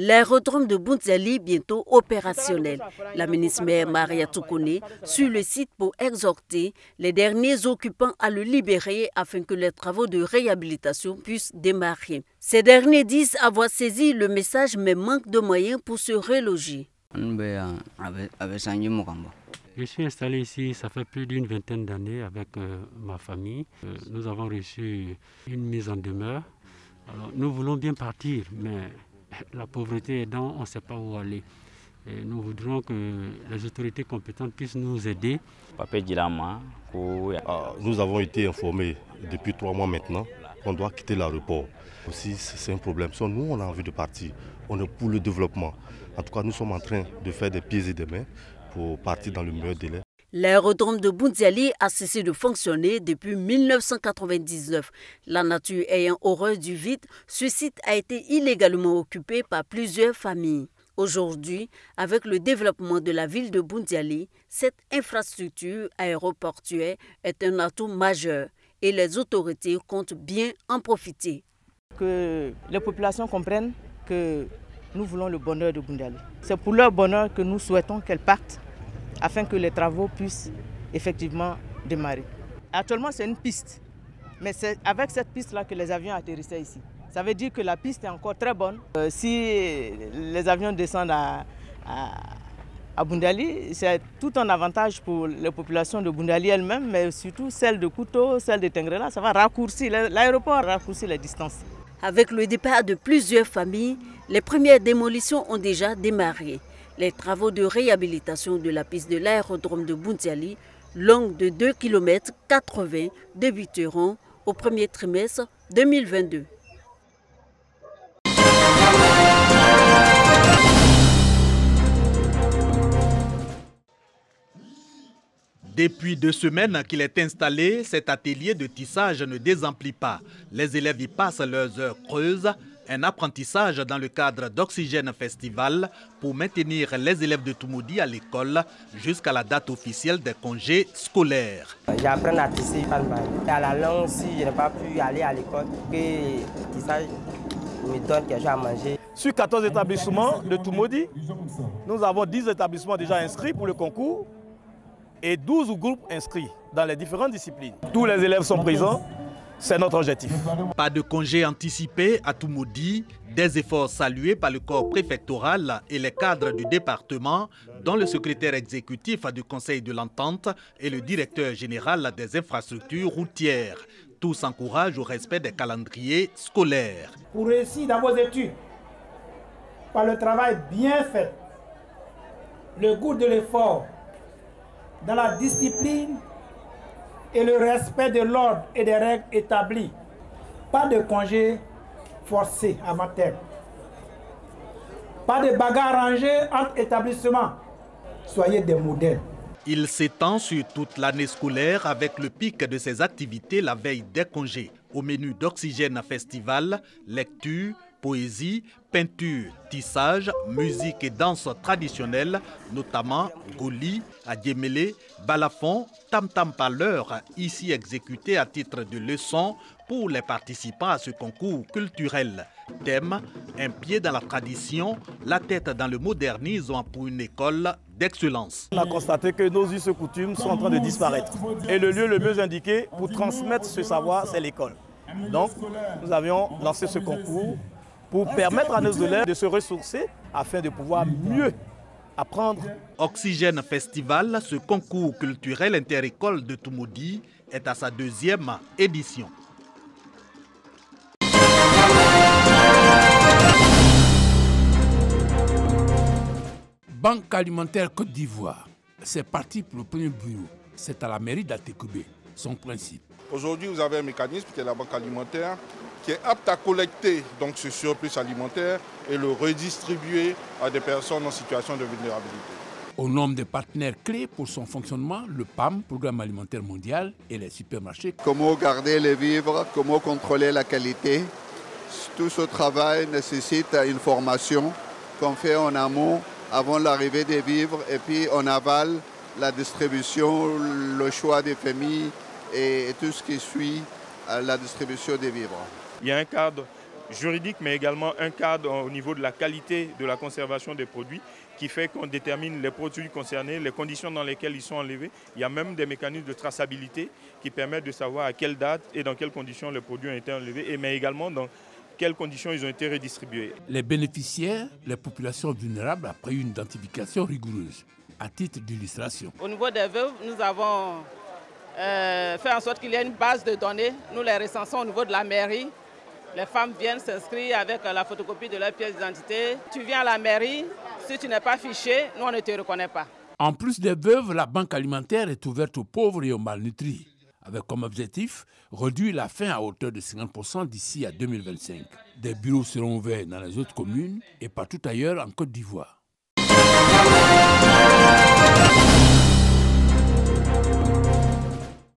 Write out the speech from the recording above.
L'aérodrome de Boundiali bientôt opérationnel. La ministre maire Maria Toukoune sur le site pour exhorter les derniers occupants à le libérer afin que les travaux de réhabilitation puissent démarrer. Ces derniers disent avoir saisi le message mais manquent de moyens pour se reloger. Je suis installé ici, ça fait plus d'une vingtaine d'années avec ma famille. Nous avons reçu une mise en demeure. Alors, nous voulons bien partir, mais la pauvreté aidant, on ne sait pas où aller. Et nous voudrions que les autorités compétentes puissent nous aider. Nous avons été informés depuis 3 mois maintenant qu'on doit quitter l'aéroport. Aussi, c'est un problème. Nous, on a envie de partir. On est pour le développement. En tout cas, nous sommes en train de faire des pieds et des mains pour partir dans le meilleur délai. L'aérodrome de Boundiali a cessé de fonctionner depuis 1999. La nature ayant horreur du vide, ce site a été illégalement occupé par plusieurs familles. Aujourd'hui, avec le développement de la ville de Boundiali, cette infrastructure aéroportuaire est un atout majeur et les autorités comptent bien en profiter. Que les populations comprennent que nous voulons le bonheur de Boundiali. C'est pour leur bonheur que nous souhaitons qu'elles partent afin que les travaux puissent effectivement démarrer. Actuellement, c'est une piste, mais c'est avec cette piste-là que les avions atterrissaient ici. Ça veut dire que la piste est encore très bonne. Si les avions descendent à Boundiali, c'est tout un avantage pour les populations de Boundiali elles-mêmes, mais surtout celles de Kouto, celles de Tengrela. Ça va raccourcir, l'aéroport raccourcir les distances. Avec le départ de plusieurs familles, les premières démolitions ont déjà démarré. Les travaux de réhabilitation de la piste de l'aérodrome de Boundiali, longue de 2,80 km, débuteront au premier trimestre 2022. Depuis 2 semaines qu'il est installé, cet atelier de tissage ne désemplit pas. Les élèves y passent leurs heures creuses. Un apprentissage dans le cadre d'Oxygène Festival pour maintenir les élèves de Toumoudi à l'école jusqu'à la date officielle des congés scolaires. J'apprends à tisser. À la langue, si je n'ai pas pu aller à l'école, que le tissage me donne quelque chose à manger. Sur 14 établissements de Toumoudi, nous avons 10 établissements déjà inscrits pour le concours et 12 groupes inscrits dans les différentes disciplines. Tous les élèves sont présents. C'est notre objectif. Pas de congé anticipé à Toumoudi, des efforts salués par le corps préfectoral et les cadres du département, dont le secrétaire exécutif du Conseil de l'Entente et le directeur général des infrastructures routières. Tous encouragent au respect des calendriers scolaires. Pour réussir dans vos études, par le travail bien fait, le goût de l'effort, dans la discipline, et le respect de l'ordre et des règles établies. Pas de congé forcé avant terme. Pas de bagarre rangée entre établissements. Soyez des modèles. Il s'étend sur toute l'année scolaire avec le pic de ses activités la veille des congés. Au menu d'Oxygène Festival, lecture, poésie, peinture, tissage, musique et danse traditionnelle, notamment Goli, Adjemele, Balafon, Tam-Tam Parleur, ici exécuté à titre de leçon pour les participants à ce concours culturel. Thème, un pied dans la tradition, la tête dans le modernisme pour une école d'excellence. On a constaté que nos us et coutumes sont en train de disparaître. Et le lieu le mieux indiqué pour transmettre ce savoir, c'est l'école. Donc, nous avions lancé ce concours pour permettre à nos élèves de se ressourcer afin de pouvoir mieux apprendre. Oxygène Festival, ce concours culturel inter-école de Toumoudi, est à sa 2e édition. Banque alimentaire Côte d'Ivoire, c'est parti pour le premier bureau. C'est à la mairie d'Atekoubé, son principe. Aujourd'hui, vous avez un mécanisme qui est la banque alimentaire, qui est apte à collecter donc ce surplus alimentaire et le redistribuer à des personnes en situation de vulnérabilité. Au nombre de partenaires clés pour son fonctionnement, le PAM, Programme alimentaire mondial, et les supermarchés. Comment garder les vivres, comment contrôler la qualité. Tout ce travail nécessite une formation qu'on fait en amont avant l'arrivée des vivres et puis en aval, la distribution, le choix des familles et tout ce qui suit la distribution des vivres. Il y a un cadre juridique, mais également un cadre au niveau de la qualité de la conservation des produits qui fait qu'on détermine les produits concernés, les conditions dans lesquelles ils sont enlevés. Il y a même des mécanismes de traçabilité qui permettent de savoir à quelle date et dans quelles conditions les produits ont été enlevés, mais également dans quelles conditions ils ont été redistribués. Les bénéficiaires, les populations vulnérables, après une identification rigoureuse. À titre d'illustration. Au niveau des veuves, nous avons fait en sorte qu'il y ait une base de données. Nous les recensons au niveau de la mairie. Les femmes viennent s'inscrire avec la photocopie de leur pièce d'identité. Tu viens à la mairie, si tu n'es pas fiché, nous on ne te reconnaît pas. En plus des veuves, la banque alimentaire est ouverte aux pauvres et aux malnutris, avec comme objectif réduire la faim à hauteur de 50% d'ici à 2025. Des bureaux seront ouverts dans les autres communes et partout ailleurs en Côte d'Ivoire.